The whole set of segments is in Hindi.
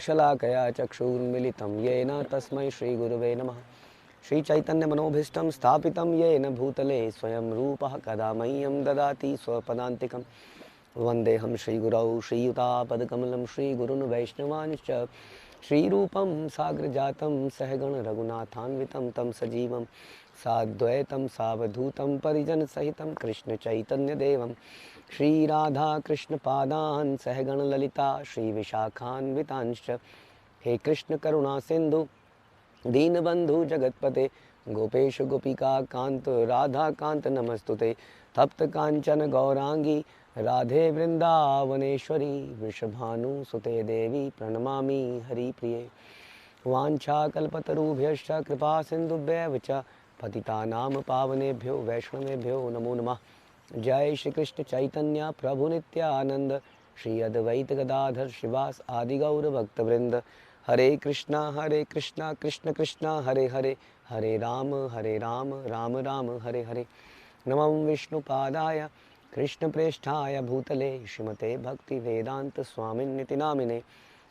शलाकया चक्षुर्मिलितं येन तस्मै श्रीगुरुवे नमः। श्रीचैतन्यमनोभीष्टं स्थापितं येन भूतले स्वयं रूपः कदा मह्यं ददाति स्वपदान्तिकं। वन्देऽहं श्रीगुरौ श्रीयुतापदकमलं श्रीगुरून् वैष्णवांश्च श्रीरूपं साग्रजातं सहगण रघुनाथान्वितं तं सजीवं साद्वैतं सावधूतं परिजनसहितं कृष्णचैतन्यदेवं श्रीराधाकृष्णपादान् सहगण ललिता श्रीविशाखान्वितांश्च। हे कृष्ण करुणा सिन्धु दीनबन्धु जगत्पते गोपेश गोपिका कांत राधा कांत नमस्तुते। तप्त कांचन गौरांगी राधे वृंदावनेश्वरी वृषभानुसुते देवी प्रणमामि हरिप्रिये। वाञ्छाकल्पतरुभ्यश्च कृपा सिन्धुभ्येव च पतितानां पावनेभ्यो वैष्णवेभ्यो नमो नमः। जय श्री कृष्ण चैतन्य प्रभु नित्यानंद श्री अद्वैत गदाधर शिवास आदि गौर भक्तवृंद। हरे कृष्णा कृष्ण कृष्णा हरे हरे हरे राम राम राम हरे हरे। नमः विष्णुपादाय कृष्णप्रेष्ठाय भूतले श्रीमते भक्ति वेदांत स्वामिन्निति नामिने।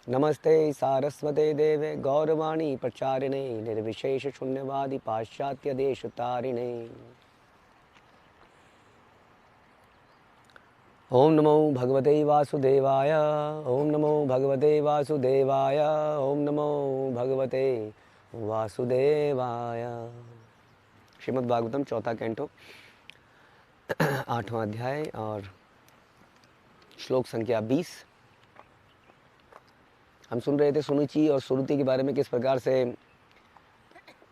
नमस्ते सारस्वते देवे गौरवाणी प्रचारिणे निर्विशेष शून्यवादी पाश्चात्य देश तारिणे। ओम नमो भगवते वासुदेवाय ओम नमो भगवते वासुदेवाय ओम नमो भगवते वासुदेवाय। श्रीमद् भागवतम चौथा कैंटो 8वां अध्याय और श्लोक संख्या 20। हम सुन रहे थे सुरुचि और सुरुति के बारे में, किस प्रकार से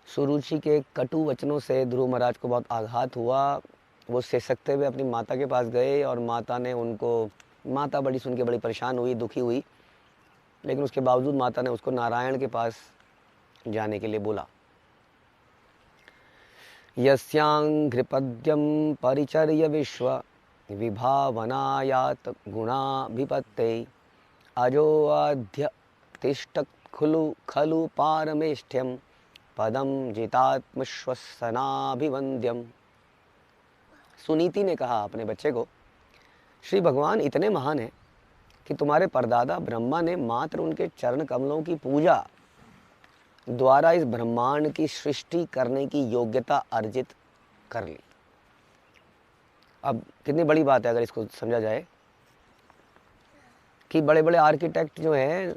सुरुचि के कटु वचनों से ध्रुव महाराज को बहुत आघात हुआ। वो सिसकते हुए अपनी माता के पास गए और माता ने उनको, माता बड़ी सुन के बड़ी परेशान हुई, दुखी हुई, लेकिन उसके बावजूद माता ने उसको नारायण के पास जाने के लिए बोला। यस्यांघ्रिपद्यं परिचर्य विश्व विभावनायात गुणाभिपत्ते अजोऽध्य तिष्ठ खलु पारमेष्ठ्यं पदम जितात्मश्वसनाभिवन्द्यम। सुनीति ने कहा अपने बच्चे को, श्री भगवान इतने महान हैं कि तुम्हारे परदादा ब्रह्मा ने मात्र उनके चरण कमलों की पूजा द्वारा इस ब्रह्मांड की सृष्टि करने की योग्यता अर्जित कर ली। अब कितनी बड़ी बात है अगर इसको समझा जाए कि बड़े बड़े आर्किटेक्ट जो हैं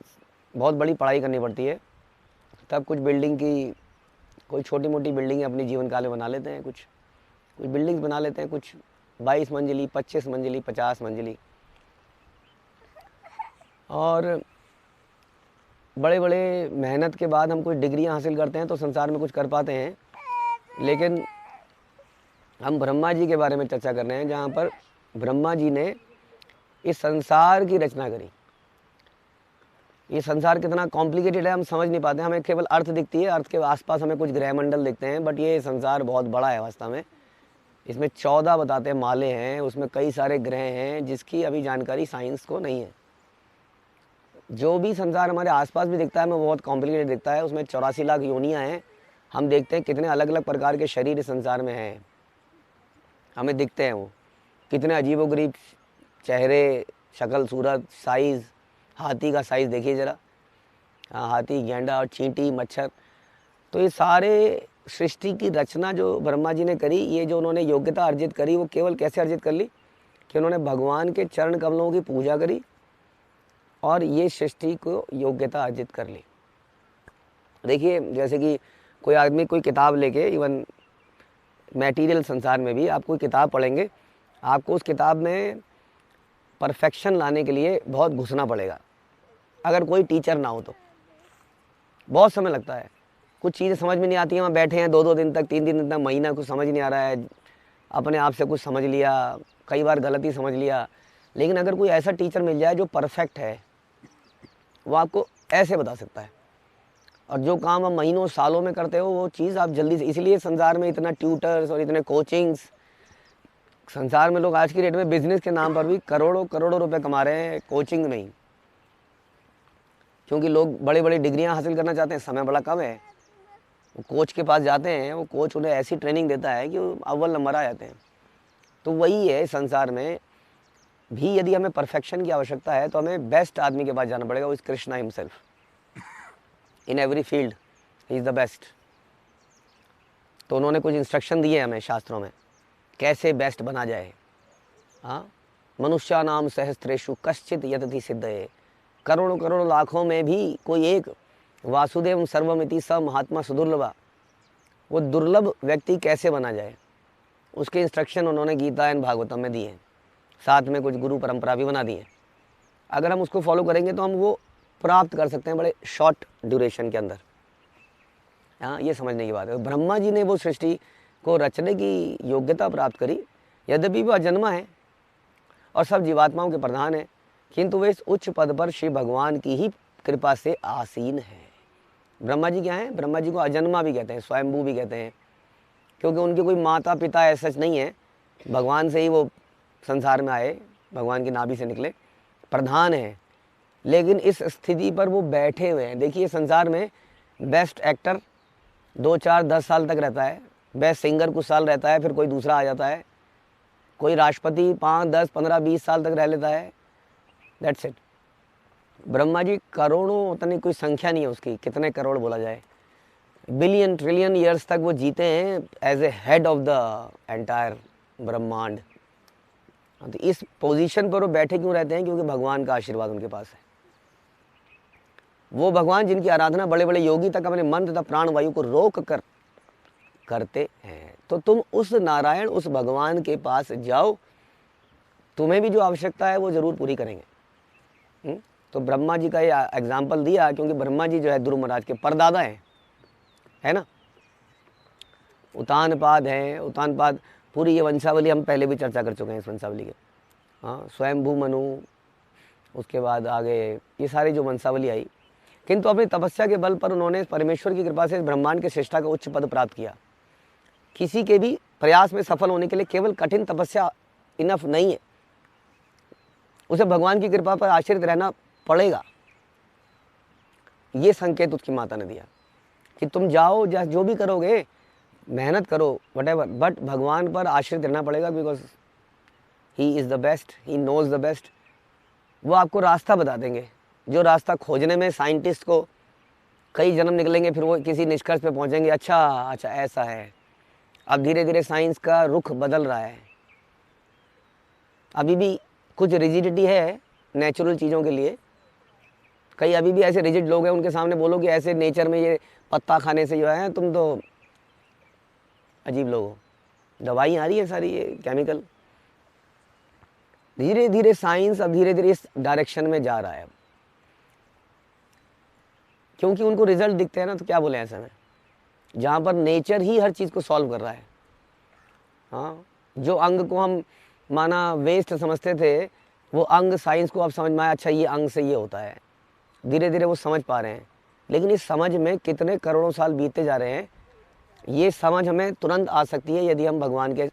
बहुत बड़ी पढ़ाई करनी पड़ती है, तब कुछ बिल्डिंग की, कोई छोटी मोटी बिल्डिंग अपनी जीवन काल में बना लेते हैं, कुछ बिल्डिंग्स बना लेते हैं, कुछ 22 मंजिली, 25 मंजिली, 50 मंजिली, और बड़े बड़े मेहनत के बाद हम कुछ डिग्रियां हासिल करते हैं तो संसार में कुछ कर पाते हैं। लेकिन हम ब्रह्मा जी के बारे में चर्चा कर रहे हैं, जहाँ पर ब्रह्मा जी ने इस संसार की रचना करी। ये संसार कितना कॉम्प्लिकेटेड है हम समझ नहीं पाते, हमें केवल अर्थ दिखती है, अर्थ के आसपास हमें कुछ ग्रह मंडल दिखते हैं, बट ये संसार बहुत बड़ा है वास्तव में। इसमें 14 बताते हैं माले हैं, उसमें कई सारे ग्रह हैं जिसकी अभी जानकारी साइंस को नहीं है। जो भी संसार हमारे आसपास भी दिखता है हमें बहुत कॉम्प्लिकेटेड दिखता है। उसमें 84 लाख योनियाँ हैं, हम देखते हैं कितने अलग अलग प्रकार के शरीर इस संसार में हैं, हमें दिखते हैं वो कितने अजीबोगरीब चेहरे, शक्ल, सूरत, साइज़। हाथी का साइज़ देखिए ज़रा, हाथी, गेंडा और चींटी, मच्छर। तो ये सारे सृष्टि की रचना जो ब्रह्मा जी ने करी, ये जो उन्होंने योग्यता अर्जित करी, वो केवल कैसे अर्जित कर ली कि उन्होंने भगवान के चरण कमलों की पूजा करी और ये सृष्टि को योग्यता अर्जित कर ली। देखिए जैसे कि कोई आदमी कोई किताब लेके, इवन मैटीरियल संसार में भी आप कोई किताब पढ़ेंगे, आपको उस किताब में परफेक्शन लाने के लिए बहुत घुसना पड़ेगा। अगर कोई टीचर ना हो तो बहुत समय लगता है, कुछ चीज़ें समझ में नहीं आती हैं, वहाँ बैठे हैं 2-2 दिन तक, 3-3 दिन तक, महीना, कुछ समझ नहीं आ रहा है, अपने आप से कुछ समझ लिया, कई बार गलती समझ लिया। लेकिन अगर कोई ऐसा टीचर मिल जाए जो परफेक्ट है, वो आपको ऐसे बता सकता है, और जो काम आप महीनों सालों में करते हो वो चीज़ आप जल्दी से। इसलिए संसार में इतना ट्यूटर्स और इतने कोचिंग्स, संसार में लोग आज की डेट में बिजनेस के नाम पर भी करोड़ों करोड़ों रुपए कमा रहे हैं, कोचिंग नहीं, क्योंकि लोग बड़े बड़े डिग्रियां हासिल करना चाहते हैं, समय बड़ा कम है। वो कोच के पास जाते हैं, वो कोच उन्हें ऐसी ट्रेनिंग देता है कि वो अव्वल नंबर आ जाते हैं। तो वही है संसार में भी, यदि हमें परफेक्शन की आवश्यकता है तो हमें बेस्ट आदमी के पास जाना पड़ेगा, वो इस Krishna himself. In every field he is the best. तो उन्होंने कुछ इंस्ट्रक्शन दिए हमें शास्त्रों में कैसे बेस्ट बना जाए। हाँ, मनुष्यानाम सहस्त्रेषु कश्चित यतति सिद्धये, करोड़ों करोड़ों लाखों में भी कोई एक वासुदेव सर्वमिति स महात्मा सुदुर्लभा, वो दुर्लभ व्यक्ति कैसे बना जाए, उसके इंस्ट्रक्शन उन्होंने गीता एंड भागवतम में दिए हैं। साथ में कुछ गुरु परंपरा भी बना दी है। अगर हम उसको फॉलो करेंगे तो हम वो प्राप्त कर सकते हैं बड़े शॉर्ट ड्यूरेशन के अंदर। हाँ, ये समझने की बात है। ब्रह्मा जी ने वो सृष्टि को रचने की योग्यता प्राप्त करी, यद्यपि वो अजन्मा है और सब जीवात्माओं के प्रधान है, किंतु वे इस उच्च पद पर श्री भगवान की ही कृपा से आसीन है। ब्रह्मा जी क्या हैं? ब्रह्मा जी को अजन्मा भी कहते हैं, स्वयंभू भी कहते हैं, क्योंकि उनके कोई माता पिता ऐसा नहीं है, भगवान से ही वो संसार में आए, भगवान की नाभि से निकले, प्रधान है। लेकिन इस स्थिति पर वो बैठे हुए हैं। देखिए, संसार में बेस्ट एक्टर 2, 4, 10 साल तक रहता है, बेस्ट सिंगर कुछ साल रहता है, फिर कोई दूसरा आ जाता है, कोई राष्ट्रपति 5, 10, 15, 20 साल तक रह लेता है, दैट्स इट। ब्रह्मा जी करोड़ों, उतनी कोई संख्या नहीं है उसकी, कितने करोड़ बोला जाए, बिलियन ट्रिलियन ईयर्स तक वो जीते हैं as a head of the entire ब्रह्मांड। तो इस पोजीशन पर वो बैठे क्यों रहते हैं? क्योंकि भगवान का आशीर्वाद उनके पास है। वो भगवान जिनकी आराधना बड़े बड़े योगी तक अपने मन तथा प्राण वायु को रोक कर करते हैं। तो तुम उस नारायण, उस भगवान के पास जाओ, तुम्हें भी जो आवश्यकता है वो जरूर पूरी करेंगे। तो ब्रह्मा जी का ये एग्जाम्पल दिया, क्योंकि ब्रह्मा जी जो है ध्रुव महाराज के परदादा हैं, है ना। उतानपाद हैं, उतानपाद पूरी ये वंशावली हम पहले भी चर्चा कर चुके हैं इस वंशावली के। हाँ, स्वयंभू मनु, उसके बाद आगे ये सारी जो वंशावली आई, किंतु अपनी तपस्या के बल पर उन्होंने परमेश्वर की कृपा से ब्रह्मांड के श्रेष्ठता का उच्च पद प्राप्त किया। किसी के भी प्रयास में सफल होने के लिए केवल कठिन तपस्या इनफ नहीं है, उसे भगवान की कृपा पर आश्रित रहना पड़ेगा। ये संकेत उसकी माता ने दिया कि तुम जाओ, जो भी करोगे, मेहनत करो, वटेवर, बट भगवान पर आश्रित रहना पड़ेगा, because he is the best, he knows the best. वो आपको रास्ता बता देंगे, जो रास्ता खोजने में साइंटिस्ट को कई जन्म निकलेंगे, फिर वो किसी निष्कर्ष पे पहुंचेंगे, अच्छा ऐसा है। अब धीरे धीरे साइंस का रुख बदल रहा है। अभी भी कुछ रिजिडिटी है नेचुरल चीज़ों के लिए। कई अभी भी ऐसे रिजिड लोग हैं, उनके सामने बोलो कि ऐसे नेचर में ये पत्ता खाने से जो है, तुम तो अजीब लोग हो। दवाई आ रही है सारी ये केमिकल। धीरे धीरे साइंस अब धीरे धीरे इस डायरेक्शन में जा रहा है, क्योंकि उनको रिजल्ट दिखते हैं ना। तो क्या बोले ऐसे में, जहाँ पर नेचर ही हर चीज़ को सॉल्व कर रहा है। हाँ, जो अंग को हम माना वेस्ट समझते थे, वो अंग साइंस को अब समझ में आया, अच्छा ये अंग से ये होता है। धीरे धीरे वो समझ पा रहे हैं, लेकिन इस समझ में कितने करोड़ों साल बीतते जा रहे हैं। ये समझ हमें तुरंत आ सकती है यदि हम भगवान के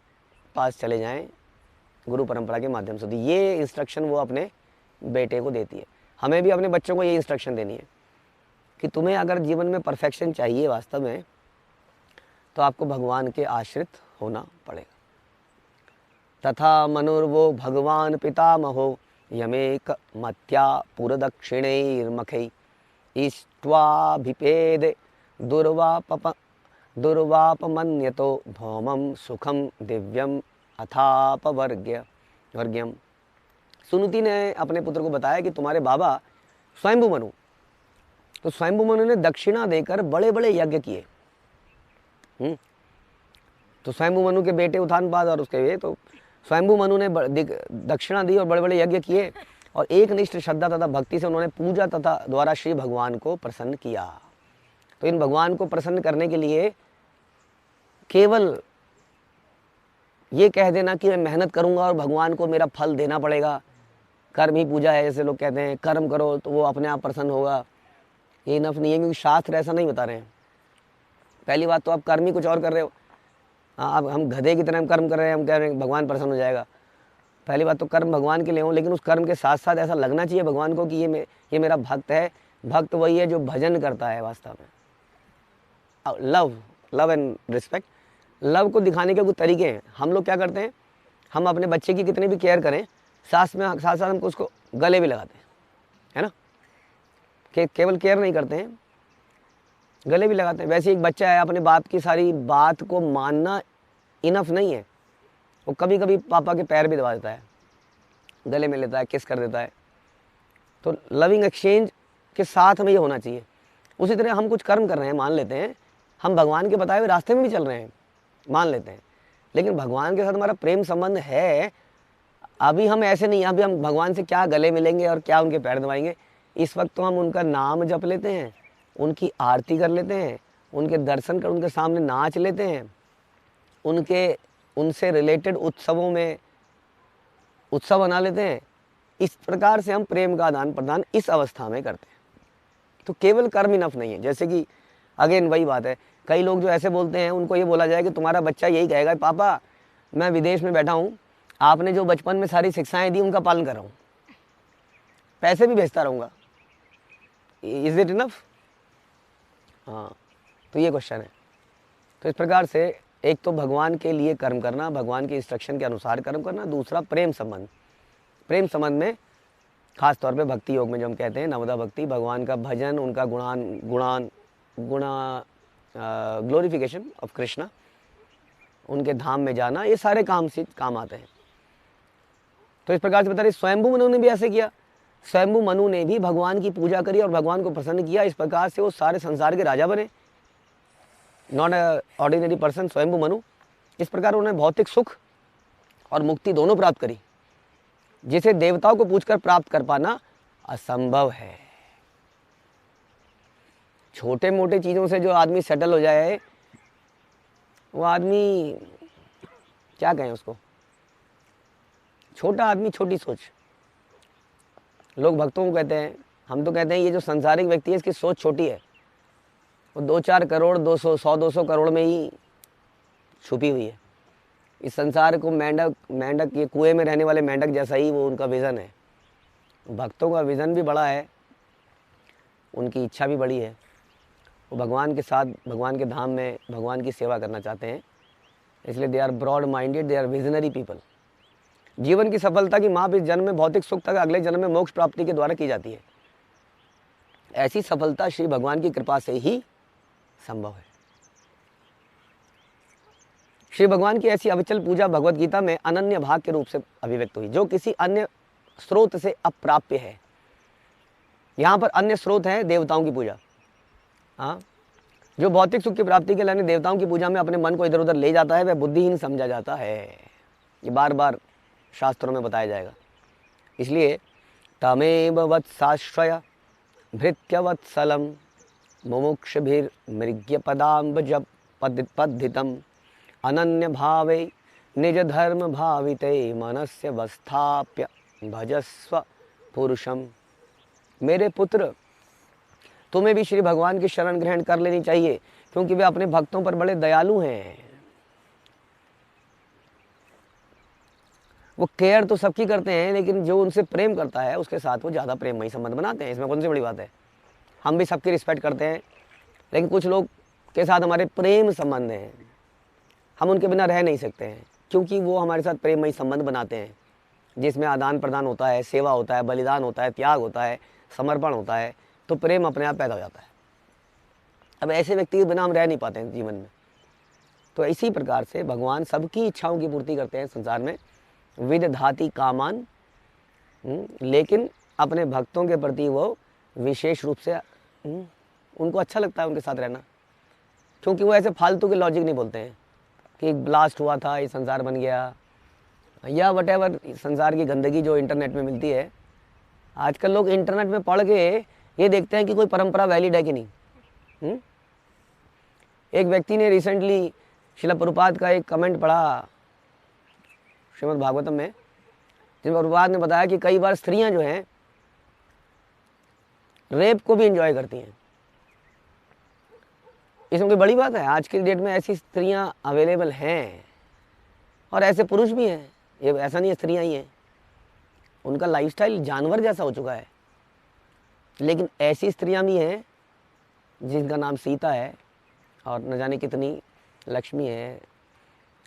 पास चले जाएं, गुरु परंपरा के माध्यम से। ये इंस्ट्रक्शन वो अपने बेटे को देती है। हमें भी अपने बच्चों को ये इंस्ट्रक्शन देनी है कि तुम्हें अगर जीवन में परफेक्शन चाहिए वास्तव में, तो आपको भगवान के आश्रित होना पड़ेगा। तथा मनुर्वो भगवान पितामहो यमेक मत्या पुरदक्षिणैर्मखै इष्ट्वाभिपेदे दुर्वापमन्यतो भौमं सुखम दिव्यम अथापवर्ग्यम। सुनुति ने अपने पुत्र को बताया कि तुम्हारे बाबा स्वयंभू मनु, तो स्वयंभू मनु ने दक्षिणा देकर बड़े बड़े यज्ञ किए। तो स्वयंभू मनु के बेटे उतानपाद और उसके ये, तो स्वयंभू मनु ने दक्षिणा दी और बड़े बड़े यज्ञ किए, और एक निष्ठ श्रद्धा तथा भक्ति से उन्होंने पूजा तथा द्वारा श्री भगवान को प्रसन्न किया। तो इन भगवान को प्रसन्न करने के लिए केवल ये कह देना कि मैं मेहनत करूंगा और भगवान को मेरा फल देना पड़ेगा, कर्म ही पूजा है, जैसे लोग कहते हैं कर्म करो तो वो अपने आप प्रसन्न होगा, ये इनफ नहीं है, क्योंकि शास्त्र ऐसा नहीं बता रहे हैं। पहली बात तो आप कर्म ही कुछ और कर रहे हो। अब हम गधे की तरह हम कर्म कर रहे हैं, हम कह रहे हैं भगवान प्रसन्न हो जाएगा। पहली बात तो कर्म भगवान के लिए हो, लेकिन उस कर्म के साथ साथ ऐसा लगना चाहिए भगवान को कि ये मेरा भक्त है। भक्त वही है जो भजन करता है वास्तव में। लव एंड रिस्पेक्ट, लव को दिखाने के कुछ तरीके हैं। हम लोग क्या करते हैं, हम अपने बच्चे की कितनी भी केयर करें, साथ साथ हमको उसको गले भी लगाते हैं, है ना। केवल केयर नहीं करते हैं, गले भी लगाते हैं। वैसे एक बच्चा है, अपने बाप की सारी बात को मानना इनफ नहीं है, वो कभी कभी पापा के पैर भी दबा देता है, गले में लेता है, किस कर देता है। तो लविंग एक्सचेंज के साथ हमें ये होना चाहिए। उसी तरह हम कुछ कर्म कर रहे हैं, मान लेते हैं हम भगवान के बताए हुए रास्ते में भी चल रहे हैं, मान लेते हैं, लेकिन भगवान के साथ हमारा प्रेम संबंध है। अभी हम ऐसे नहीं, अभी हम भगवान से क्या गले मिलेंगे और क्या उनके पैर दबाएंगे। इस वक्त तो हम उनका नाम जप लेते हैं, उनकी आरती कर लेते हैं, उनके दर्शन कर, उनके सामने नाच लेते हैं, उनसे रिलेटेड उत्सवों में उत्सव बना लेते हैं। इस प्रकार से हम प्रेम का आदान प्रदान इस अवस्था में करते हैं। तो केवल कर्म इनफ नहीं है। जैसे कि अगेन वही बात है, कई लोग जो ऐसे बोलते हैं, उनको ये बोला जाए कि तुम्हारा बच्चा यही कहेगा, पापा मैं विदेश में बैठा हूँ, आपने जो बचपन में सारी शिक्षाएं दी उनका पालन कर रहा हूँ, पैसे भी भेजता रहूँगा, इज इट इनफ? हाँ, तो ये क्वेश्चन है। तो इस प्रकार से एक तो भगवान के लिए कर्म करना, भगवान के इंस्ट्रक्शन के अनुसार कर्म करना, दूसरा प्रेम संबंध। प्रेम संबंध में खास तौर पे भक्ति योग में जो हम कहते हैं नवदा भक्ति, भगवान का भजन, उनका ग्लोरिफिकेशन ऑफ कृष्णा, उनके धाम में जाना, ये सारे काम से काम आते हैं। तो इस प्रकार से बता रहे स्वयंभू मनु ने भी ऐसे किया। स्वयंभू मनु ने भी भगवान की पूजा करी और भगवान को प्रसन्न किया। इस प्रकार से वो सारे संसार के राजा बने, नॉट अ ऑर्डिनरी पर्सन, स्वयंभू मनु। इस प्रकार उन्होंने भौतिक सुख और मुक्ति दोनों प्राप्त करी, जिसे देवताओं को पूछकर प्राप्त कर पाना असंभव है। छोटे मोटे चीजों से जो आदमी सेटल हो जाए, वो आदमी क्या कहें उसको, छोटा आदमी, छोटी सोच। लोग भक्तों को कहते हैं, हम तो कहते हैं ये जो सांसारिक व्यक्ति है इसकी सोच छोटी है, वो 2-4 करोड़ 100-200 करोड़ में ही छुपी हुई है। इस संसार को मेंढक ये कुएं में रहने वाले मेंढक जैसा ही वो उनका विज़न है। भक्तों का विज़न भी बड़ा है, उनकी इच्छा भी बड़ी है। वो भगवान के साथ, भगवान के धाम में भगवान की सेवा करना चाहते हैं, इसलिए they are broad minded, they are visionary people. जीवन की सफलता की माप इस जन्म में भौतिक सुख तक अगले जन्म में मोक्ष प्राप्ति के द्वारा की जाती है। ऐसी सफलता श्री भगवान की कृपा से ही संभव है। श्री भगवान की ऐसी अविचल पूजा भगवत गीता में अनन्य भाग के रूप से अभिव्यक्त हुई, जो किसी अन्य स्रोत से अप्राप्य है। यहाँ पर अन्य स्रोत है देवताओं की पूजा। हाँ, जो भौतिक सुख की प्राप्ति के लिए देवताओं की पूजा में अपने मन को इधर उधर ले जाता है, वह बुद्धिहीन समझा जाता है। ये बार बार शास्त्रों में बताया जाएगा। इसलिए तमेव वत्साश्रय भृत्यवत्सलम मुमुक्षुभिर्मृग्य पदाम्बज पद्धितम अनन्य भावे निज धर्म भाविते मनस्य वस्थाप्य भजस्व पुरुषम। मेरे पुत्र, तुम्हें भी श्री भगवान की शरण ग्रहण कर लेनी चाहिए, क्योंकि वे अपने भक्तों पर बड़े दयालु हैं। वो केयर तो सबकी करते हैं, लेकिन जो उनसे प्रेम करता है उसके साथ वो ज़्यादा प्रेममयी संबंध बनाते हैं। इसमें कौन सी बड़ी बात है। हम भी सबकी रिस्पेक्ट करते हैं, लेकिन कुछ लोग के साथ हमारे प्रेम संबंध हैं, हम उनके बिना रह नहीं सकते हैं, क्योंकि वो हमारे साथ प्रेममयी संबंध बनाते हैं, जिसमें आदान प्रदान होता है, सेवा होता है, बलिदान होता है, त्याग होता है, समर्पण होता है। तो प्रेम अपने आप पैदा हो जाता है। अब ऐसे व्यक्ति के बिना हम रह नहीं पाते हैं जीवन में। तो इसी प्रकार से भगवान सबकी इच्छाओं की पूर्ति करते हैं संसार में, विदधाति कामान, लेकिन अपने भक्तों के प्रति वो विशेष रूप से उनको अच्छा लगता है उनके साथ रहना, क्योंकि वो ऐसे फालतू के लॉजिक नहीं बोलते हैं कि एक ब्लास्ट हुआ था, ये संसार बन गया, या वटेवर संसार की गंदगी जो इंटरनेट में मिलती है। आजकल लोग इंटरनेट में पढ़ के ये देखते हैं कि कोई परंपरा वैलिड है कि नहीं। एक व्यक्ति ने रिसेंटली श्रील प्रभुपाद का एक कमेंट पढ़ा श्रीमद् भागवतम में, जिसमें प्रभुपाद ने बताया कि कई बार स्त्रियां जो हैं रेप को भी एंजॉय करती हैं। इसमें कोई बड़ी बात है? आज की डेट में ऐसी स्त्रियां अवेलेबल हैं और ऐसे पुरुष भी हैं। ये ऐसा नहीं है स्त्रियां ही हैं, उनका लाइफस्टाइल जानवर जैसा हो चुका है। लेकिन ऐसी स्त्रियां भी हैं जिनका नाम सीता है और न जाने कितनी लक्ष्मी है,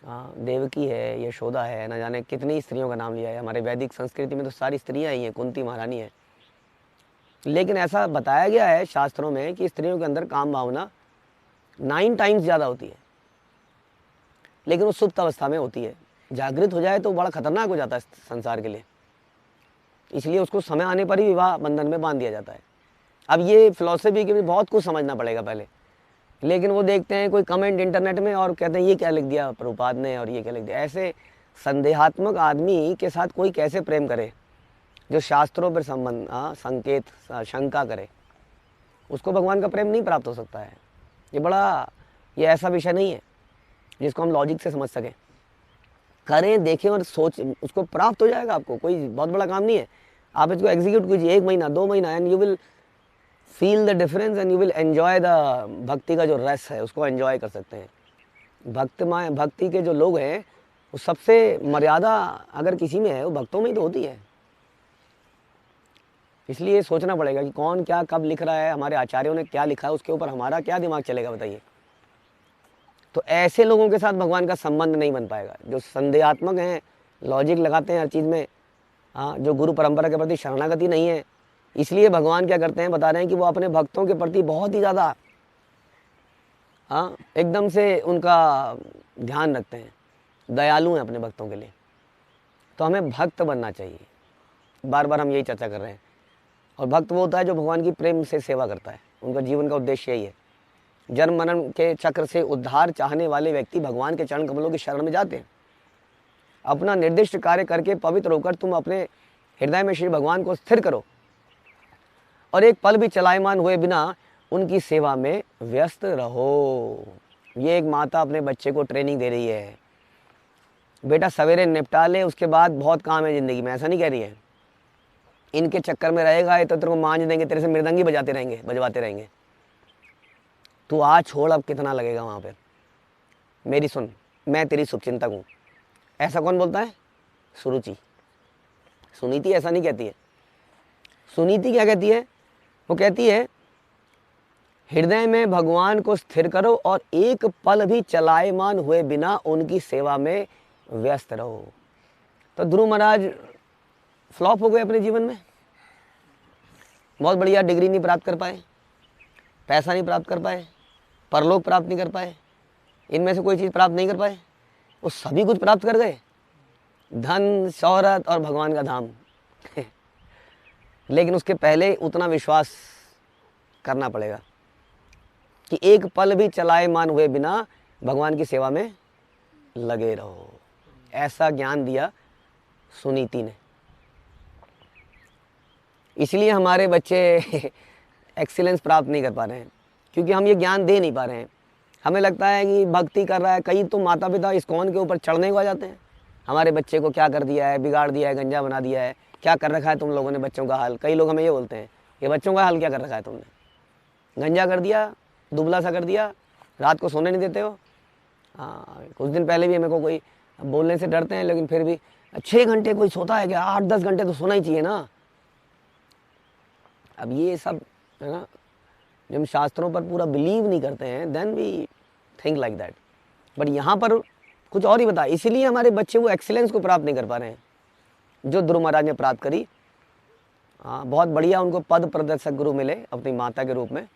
देवकी है, यशोदा है, न जाने कितनी स्त्रियों का नाम लिया है। हमारे वैदिक संस्कृति में तो सारी स्त्रियां ही हैं, कुंती महारानी है। लेकिन ऐसा बताया गया है शास्त्रों में कि स्त्रियों के अंदर काम भावना 9 टाइम्स ज़्यादा होती है, लेकिन वो सुप्त अवस्था में होती है। जागृत हो जाए तो बड़ा खतरनाक हो जाता है संसार के लिए, इसलिए उसको समय आने पर ही विवाह बंधन में बांध दिया जाता है। अब ये फिलॉसफी के लिए बहुत कुछ समझना पड़ेगा पहले, लेकिन वो देखते हैं कोई कमेंट इंटरनेट में और कहते हैं ये क्या लिख दिया प्रभुपाद ने और ये क्या लिख दिया। ऐसे संदेहात्मक आदमी के साथ कोई कैसे प्रेम करे जो शास्त्रों पर संबंध संकेत शंका करे, उसको भगवान का प्रेम नहीं प्राप्त हो सकता है। ये ऐसा विषय नहीं है जिसको हम लॉजिक से समझ सकें। करें, देखें और सोच, उसको प्राप्त हो जाएगा। आपको कोई बहुत बड़ा काम नहीं है, आप इसको एग्जीक्यूट कीजिए 1 महीना 2 महीना and you will feel the difference and you will enjoy the भक्ति का जो रस है उसको एंजॉय कर सकते हैं। भक्ति के जो लोग हैं वो सबसे मर्यादा अगर किसी में है वो भक्तों में ही तो होती है। इसलिए सोचना पड़ेगा कि कौन क्या कब लिख रहा है, हमारे आचार्यों ने क्या लिखा है, उसके ऊपर हमारा क्या दिमाग चलेगा बताइए। तो ऐसे लोगों के साथ भगवान का संबंध नहीं बन पाएगा जो संदेहात्मक हैं, लॉजिक लगाते हैं हर चीज़ में, जो गुरु परंपरा के प्रति शरणागति नहीं है। इसलिए भगवान क्या करते हैं, बता रहे हैं कि वो अपने भक्तों के प्रति बहुत ही ज़्यादा एकदम से उनका ध्यान रखते हैं, दयालु हैं अपने भक्तों के लिए। तो हमें भक्त बनना चाहिए, बार बार हम यही चर्चा कर रहे हैं। और भक्त वो होता है जो भगवान की प्रेम से सेवा करता है, उनका जीवन का उद्देश्य यही है। जन्म मरण के चक्र से उद्धार चाहने वाले व्यक्ति भगवान के चरण कमलों की शरण में जाते हैं। अपना निर्दिष्ट कार्य करके पवित्र होकर तुम अपने हृदय में श्री भगवान को स्थिर करो और एक पल भी चलायमान हुए बिना उनकी सेवा में व्यस्त रहो। ये एक माता अपने बच्चे को ट्रेनिंग दे रही है, बेटा सवेरे निपटा ले, उसके बाद बहुत काम है ज़िंदगी में, ऐसा नहीं कह रही है। इनके चक्कर में रहेगा ये तो तेरे को मांझ देंगे, तेरे से मृदंगी बजवाते रहेंगे। तू आज छोड़, अब कितना लगेगा वहाँ पे। मेरी सुन, मैं तेरी शुभचिंतक हूँ। ऐसा कौन बोलता है? सुरुचि। सुनीति ऐसा नहीं कहती है। सुनीति क्या कहती है? वो कहती है हृदय में भगवान को स्थिर करो और एक पल भी चलायमान हुए बिना उनकी सेवा में व्यस्त रहो। तो ध्रुव महाराज फ्लॉप हो गए अपने जीवन में, बहुत बढ़िया डिग्री नहीं प्राप्त कर पाए, पैसा नहीं प्राप्त कर पाए, परलोक प्राप्त नहीं कर पाए, इनमें से कोई चीज़ प्राप्त नहीं कर पाए। वो सभी कुछ प्राप्त कर गए, धन शौहरत और भगवान का धाम लेकिन उसके पहले उतना विश्वास करना पड़ेगा कि एक पल भी चलायमान हुए बिना भगवान की सेवा में लगे रहो। ऐसा ज्ञान दिया सुनीति ने। इसलिए हमारे बच्चे एक्सीलेंस प्राप्त नहीं कर पा रहे हैं, क्योंकि हम ये ज्ञान दे नहीं पा रहे हैं। हमें लगता है कि भक्ति कर रहा है, कई तो माता पिता इस्कॉन के ऊपर चढ़ने को आ जाते हैं, हमारे बच्चे को क्या कर दिया है, बिगाड़ दिया है, गंजा बना दिया है, क्या कर रखा है तुम लोगों ने बच्चों का हाल। कई लोग हमें ये बोलते हैं कि बच्चों का हाल क्या कर रखा है तुमने, गंजा कर दिया, दुबला सा कर दिया, रात को सोने नहीं देते हो। कुछ दिन पहले भी हमें को कोई बोलने से डरते हैं, लेकिन फिर भी 6 घंटे कोई सोता है क्या? 8-10 घंटे तो सोना ही चाहिए ना। अब ये सब है ना, जब हम शास्त्रों पर पूरा बिलीव नहीं करते हैं, then we think like that. But यहाँ पर कुछ और ही बता, इसीलिए हमारे बच्चे वो एक्सीलेंस को प्राप्त नहीं कर पा रहे हैं जो ध्रुव महाराज ने प्राप्त करी। बहुत बढ़िया उनको पद प्रदर्शक गुरु मिले अपनी माता के रूप में,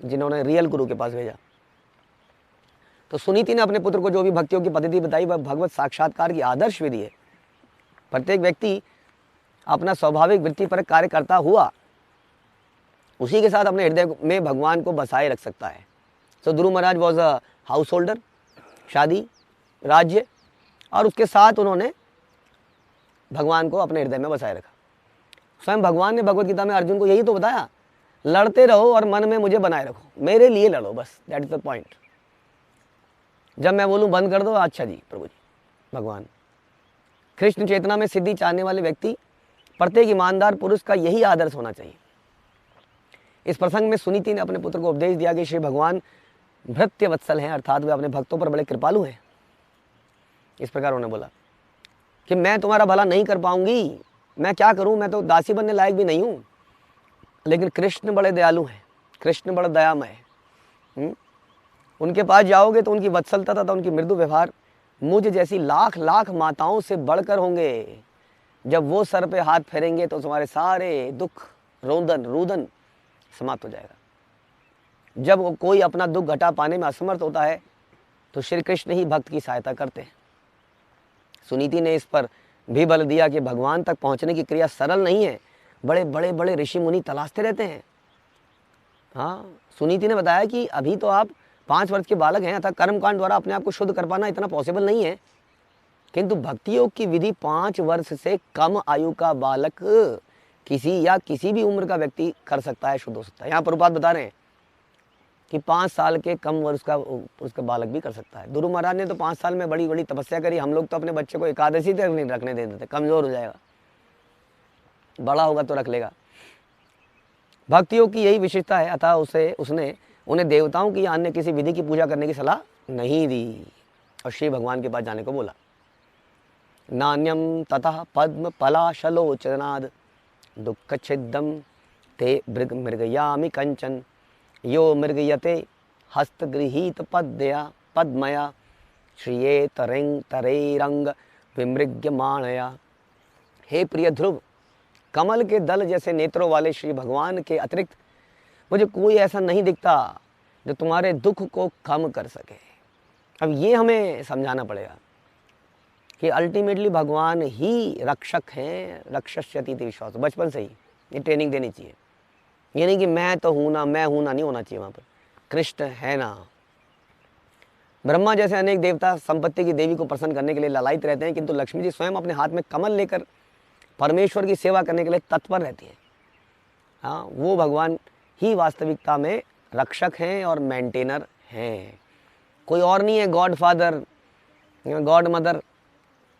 जिन्होंने रियल गुरु के पास भेजा। तो सुनीति ने अपने पुत्र को जो भी भक्तियों की पद्धति बताई वह भगवत साक्षात्कार की आदर्श विधि है। प्रत्येक व्यक्ति अपना स्वाभाविक वृत्ति पर कार्य करता हुआ उसी के साथ अपने हृदय में भगवान को बसाए रख सकता है। तो ध्रुव महाराज वॉज अ हाउस होल्डर, शादी, राज्य, और उसके साथ उन्होंने भगवान को अपने हृदय में बसाए रखा। स्वयं भगवान ने भगवत गीता में अर्जुन को यही तो बताया, लड़ते रहो और मन में मुझे बनाए रखो, मेरे लिए लड़ो, बस दैट इज द पॉइंट। जब मैं बोलूं बंद कर दो, अच्छा जी प्रभु जी, भगवान। कृष्ण चेतना में सिद्धि चाहने वाले व्यक्ति, प्रत्येक ईमानदार पुरुष का यही आदर्श होना चाहिए। इस प्रसंग में सुनीति ने अपने पुत्र को उपदेश दिया कि श्री भगवान भृत्य वत्सल हैं, अर्थात वे अपने भक्तों पर बड़े कृपालु हैं। इस प्रकार उन्होंने बोला कि मैं तुम्हारा भला नहीं कर पाऊंगी, मैं क्या करूं, मैं तो दासी बनने लायक भी नहीं हूं, लेकिन कृष्ण बड़े दयालु हैं, कृष्ण बड़ा दयामय है। उनके पास जाओगे तो उनकी वत्सलता तथा उनकी मृदु व्यवहार मुझ जैसी लाख लाख माताओं से बढ़कर होंगे। जब वो सर पे हाथ फेरेंगे तो तुम्हारे सारे दुख, रुदन समाप्त हो जाएगा। जब वो कोई अपना दुख घटा पाने में असमर्थ होता है तो श्री कृष्ण ही भक्त की सहायता करते हैं। सुनीति ने इस पर भी बल दिया कि भगवान तक पहुंचने की क्रिया सरल नहीं है, बड़े बड़े बड़े ऋषि मुनि तलाशते रहते हैं। हाँ, सुनीति ने बताया कि अभी तो आप 5 वर्ष के बालक हैं, अतः कर्मकांड द्वारा अपने आप को शुद्ध कर पाना इतना पॉसिबल नहीं है, किंतु भक्ति योग की विधि 5 वर्ष से कम आयु का बालक किसी भी उम्र का व्यक्ति कर सकता है, शुद्ध हो सकता है। यहाँ प्रभुपाद बता रहे हैं कि 5 साल के कम वर्ष का उसका बालक भी कर सकता है। गुरु महाराज ने तो 5 साल में बड़ी बड़ी तपस्या करी। हम लोग तो अपने बच्चे को एकादशी तक नहीं रखने दे देते, कमजोर हो जाएगा, बड़ा होगा तो रख लेगा। भक्तियों की यही विशेषता है, अतः उसने उन्हें देवताओं की या अन्य किसी विधि की पूजा करने की सलाह नहीं दी और श्री भगवान के पास जाने को बोला। नान्यम ततः पद्म पलाशलोचनाद दुःख छिद्दम ते मृगयामि कंचन यो मृगयते हस्तगृहीत पद्मया श्रिये तरेरंग विमृग्यमाणया। हे प्रिय ध्रुव, कमल के दल जैसे नेत्रों वाले श्री भगवान के अतिरिक्त मुझे कोई ऐसा नहीं दिखता जो तुम्हारे दुख को कम कर सके। अब ये हमें समझाना पड़ेगा कि अल्टीमेटली भगवान ही रक्षक हैं, रक्षस्यति विश्वास। बचपन से ही ये ट्रेनिंग देनी चाहिए। ये नहीं कि मैं तो हूं ना, मैं हूं ना, नहीं होना चाहिए। वहां पर कृष्ण है ना। ब्रह्मा जैसे अनेक देवता संपत्ति की देवी को प्रसन्न करने के लिए ललायित रहते हैं, किंतु लक्ष्मी जी स्वयं अपने हाथ में कमल लेकर परमेश्वर की सेवा करने के लिए तत्पर रहती है। हाँ, वो भगवान ही वास्तविकता में रक्षक हैं और मेंटेनर हैं, कोई और नहीं है। गॉड फादर, गॉड मदर,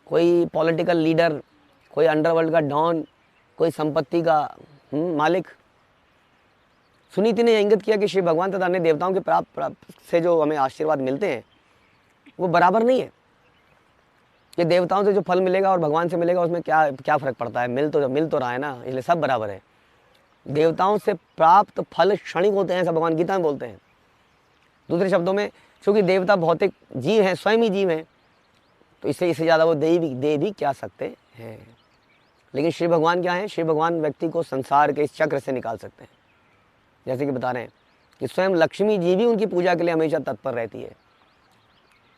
कोई पॉलिटिकल लीडर, कोई अंडरवर्ल्ड का डॉन, कोई संपत्ति का मालिक। सुनीति ने इंगित किया कि श्री भगवान तथा अन्य देवताओं के प्राप्त से जो हमें आशीर्वाद मिलते हैं वो बराबर नहीं है। कि देवताओं से जो फल मिलेगा और भगवान से मिलेगा उसमें क्या फर्क पड़ता है। मिल तो रहा है ना, इसलिए सब बराबर है। देवताओं से प्राप्त फल क्षणिक होते हैं, ऐसा भगवान गीता में बोलते हैं। दूसरे शब्दों में, चूंकि देवता भौतिक जीव हैं, स्वयं ही जीव हैं, तो इससे ज़्यादा वो दे भी क्या सकते हैं। लेकिन श्री भगवान क्या हैं? श्री भगवान व्यक्ति को संसार के इस चक्र से निकाल सकते हैं। जैसे कि बता रहे हैं कि स्वयं लक्ष्मी जी भी उनकी पूजा के लिए हमेशा तत्पर रहती है।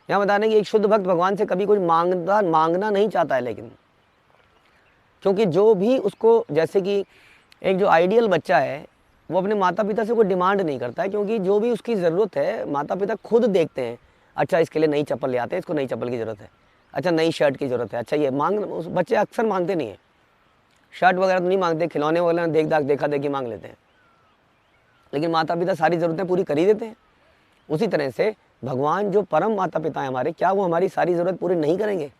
यहाँ बता रहे हैं कि एक शुद्ध भक्त भगवान से कभी कुछ मांगना नहीं चाहता है, लेकिन क्योंकि जो भी उसको, जैसे कि एक जो आइडियल बच्चा है वो अपने माता पिता से कोई डिमांड नहीं करता है, क्योंकि जो भी उसकी ज़रूरत है माता पिता खुद देखते हैं। अच्छा, इसके लिए नई चप्पल ले आते हैं, इसको नई चप्पल की ज़रूरत है। अच्छा, नई शर्ट की ज़रूरत है। अच्छा, ये बच्चे अक्सर मांगते नहीं है, शर्ट वगैरह तो नहीं मांगते, खिलौने वगैरह देखा देखी मांग लेते हैं। लेकिन माता पिता सारी ज़रूरतें पूरी कर ही देते हैं। उसी तरह से भगवान जो परम माता पिता हैं हमारे, क्या वो हमारी सारी ज़रूरत पूरी नहीं करेंगे?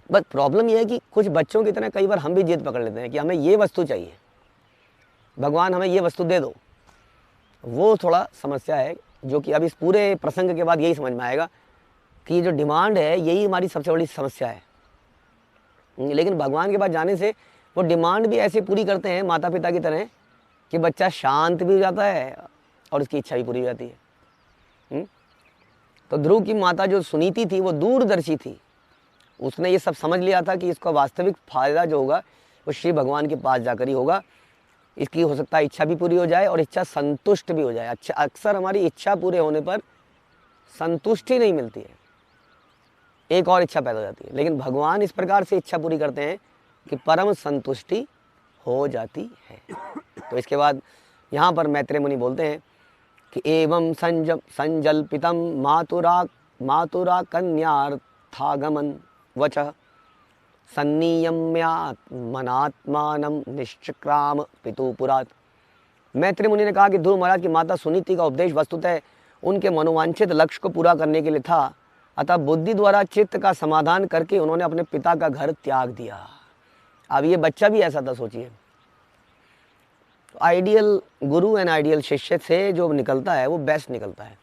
बस प्रॉब्लम यह है कि कुछ बच्चों की तरह कई बार हम भी जिद पकड़ लेते हैं कि हमें ये वस्तु चाहिए, भगवान हमें ये वस्तु दे दो। वो थोड़ा समस्या है, जो कि अब इस पूरे प्रसंग के बाद यही समझ में आएगा कि ये जो डिमांड है यही हमारी सबसे बड़ी समस्या है। लेकिन भगवान के पास जाने से वो डिमांड भी ऐसे पूरी करते हैं माता पिता की तरह कि बच्चा शांत भी हो जाता है और उसकी इच्छा भी पूरी हो जाती है। तो ध्रुव की माता जो सुनीति थी वो दूरदर्शी थी। उसने ये सब समझ लिया था कि इसका वास्तविक फायदा जो होगा वो श्री भगवान के पास जाकर ही होगा। इसकी हो सकता है इच्छा भी पूरी हो जाए और इच्छा संतुष्ट भी हो जाए। अच्छा, अक्सर हमारी इच्छा पूरे होने पर संतुष्टि नहीं मिलती है, एक और इच्छा पैदा हो जाती है। लेकिन भगवान इस प्रकार से इच्छा पूरी करते हैं कि परम संतुष्टि हो जाती है। तो इसके बाद यहाँ पर मैत्रेय मुनि बोलते हैं कि एवं संजल्पितम मातुरा कन्यार्थागमन वचः सन्नियम्यात्मनात्मानं निश्चक्राम पितुपुरात्। मैत्रेय मुनि ने कहा कि ध्रुव महाराज की माता सुनीति का उपदेश वस्तुतः उनके मनोवांछित लक्ष्य को पूरा करने के लिए था, अतः बुद्धि द्वारा चित्त का समाधान करके उन्होंने अपने पिता का घर त्याग दिया। अब ये बच्चा भी ऐसा था, सोचिए। तो आइडियल गुरु एंड आइडियल शिष्य से जो निकलता है वो बेस्ट निकलता है।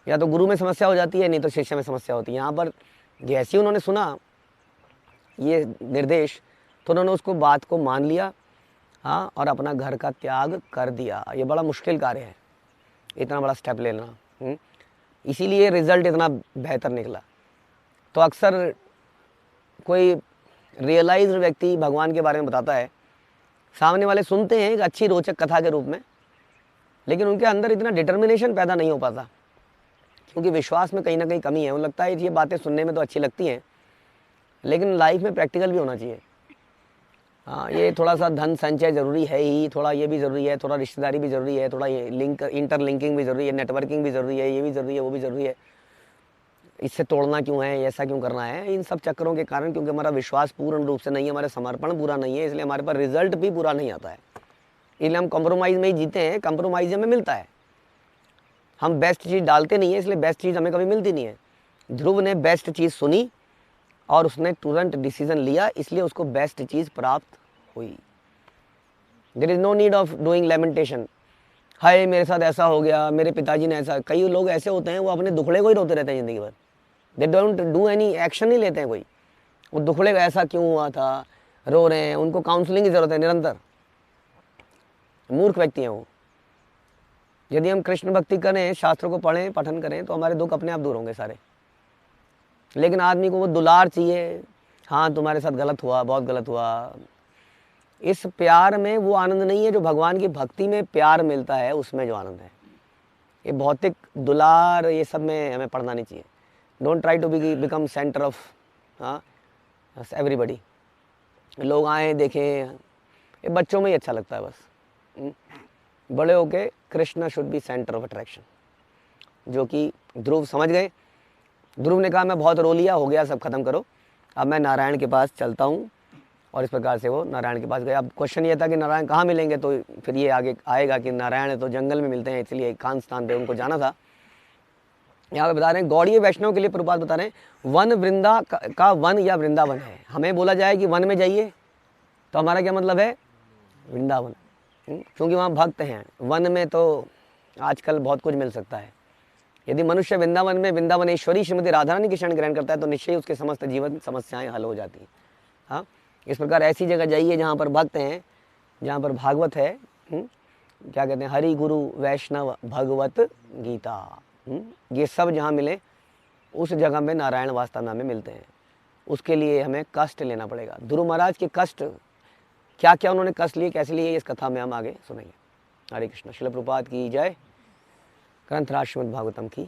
या तो गुरु में समस्या हो जाती है, नहीं तो शिष्य में समस्या होती है। यहाँ पर जैसे ही उन्होंने सुना ये निर्देश तो उन्होंने उसको बात को मान लिया, हाँ, और अपना घर का त्याग कर दिया। ये बड़ा मुश्किल कार्य है, इतना बड़ा स्टेप ले लेना। इसीलिए रिजल्ट इतना बेहतर निकला। तो अक्सर कोई रियलाइज्ड व्यक्ति भगवान के बारे में बताता है, सामने वाले सुनते हैं एक अच्छी रोचक कथा के रूप में, लेकिन उनके अंदर इतना डिटर्मिनेशन पैदा नहीं हो पाता, क्योंकि विश्वास में कहीं ना कहीं कमी है। उन्हें लगता है ये बातें सुनने में तो अच्छी लगती हैं, लेकिन लाइफ में प्रैक्टिकल भी होना चाहिए। हाँ, ये थोड़ा सा धन संचय ज़रूरी है ही, थोड़ा ये भी ज़रूरी है, थोड़ा रिश्तेदारी भी ज़रूरी है, थोड़ा ये इंटरलिंकिंग भी ज़रूरी है, नेटवर्किंग भी ज़रूरी है, ये भी ज़रूरी है, वो भी ज़रूरी है। इससे तोड़ना क्यों है, ऐसा क्यों करना है, इन सब चक्करों के कारण, क्योंकि हमारा विश्वास पूर्ण रूप से नहीं है, हमारा समर्पण पूरा नहीं है, इसलिए हमारे पास रिजल्ट भी पूरा नहीं आता है। इसलिए हम कॉम्प्रोमाइज़ में ही जीते हैं, कॉम्प्रोमाइज़ हमें मिलता है। हम बेस्ट चीज़ डालते नहीं है, इसलिए बेस्ट चीज़ हमें कभी मिलती नहीं है। ध्रुव ने बेस्ट चीज़ सुनी और उसने तुरंत डिसीजन लिया, इसलिए उसको बेस्ट चीज़ प्राप्त हुई। There is no need of doing lamentation, हाय मेरे साथ ऐसा हो गया, मेरे पिताजी ने ऐसा। कई लोग ऐसे होते हैं वो अपने दुखड़े को ही रोते रहते हैं ज़िंदगी भर, they don't do any action, नहीं लेते हैं कोई। वो दुखड़े ऐसा क्यों हुआ था, रो रहे हैं, उनको काउंसलिंग की ज़रूरत है निरंतर। मूर्ख व्यक्ति हैं वो। यदि हम कृष्ण भक्ति करें, शास्त्रों को पढ़ें, पठन करें, तो हमारे दुख अपने आप दूर होंगे सारे। लेकिन आदमी को वो दुलार चाहिए, हाँ तुम्हारे साथ गलत हुआ, बहुत गलत हुआ। इस प्यार में वो आनंद नहीं है जो भगवान की भक्ति में प्यार मिलता है, उसमें जो आनंद है। ये भौतिक दुलार ये सब में हमें पढ़ना नहीं चाहिए। Don't try to become centre of everybody. लोग आए देखें, ये बच्चों में ही अच्छा लगता है बस। बड़े होके Krishna should be centre of attraction, जो कि ध्रुव समझ गए। ध्रुव ने कहा मैं बहुत रो लिया, हो गया, सब खत्म करो, अब मैं नारायण के पास चलता हूँ। और इस प्रकार से वो नारायण के पास गए। अब क्वेश्चन ये था कि नारायण कहाँ मिलेंगे, तो फिर ये आगे आएगा कि नारायण तो जंगल में मिलते हैं, इसलिए एकांत स्थान पे उनको जाना था। यहाँ पे बता रहे हैं गौड़ीय वैष्णव के लिए प्रभुपाद बता रहे हैं वन वृंदा का वन या वृंदावन है। हमें बोला जाए कि वन में जाइए, तो हमारा क्या मतलब है, वृंदावन, क्योंकि वहाँ भक्त हैं। वन में तो आजकल बहुत कुछ मिल सकता है। यदि मनुष्य वृंदावन में वृंदावनेश्वरी श्रीमती राधा रानी की शरण ग्रहण करता है, तो निश्चय उसके समस्त जीवन समस्याएं हल हो जाती हैं। हाँ, इस प्रकार ऐसी जगह जाइए जहाँ पर भक्त हैं, जहाँ पर भागवत है, क्या कहते हैं, हरि गुरु वैष्णव भगवत गीता, ये सब जहाँ मिले, उस जगह में नारायण वास्तव में हमें मिलते हैं। उसके लिए हमें कष्ट लेना पड़ेगा। ध्रुव महाराज के कष्ट, क्या क्या उन्होंने कष्ट लिए, कैसे लिए, इस कथा में हम आगे सुनेंगे। हरे कृष्ण। श्रील प्रभुपाद की जय। ग्रंथराज श्रीमद् भागवतम की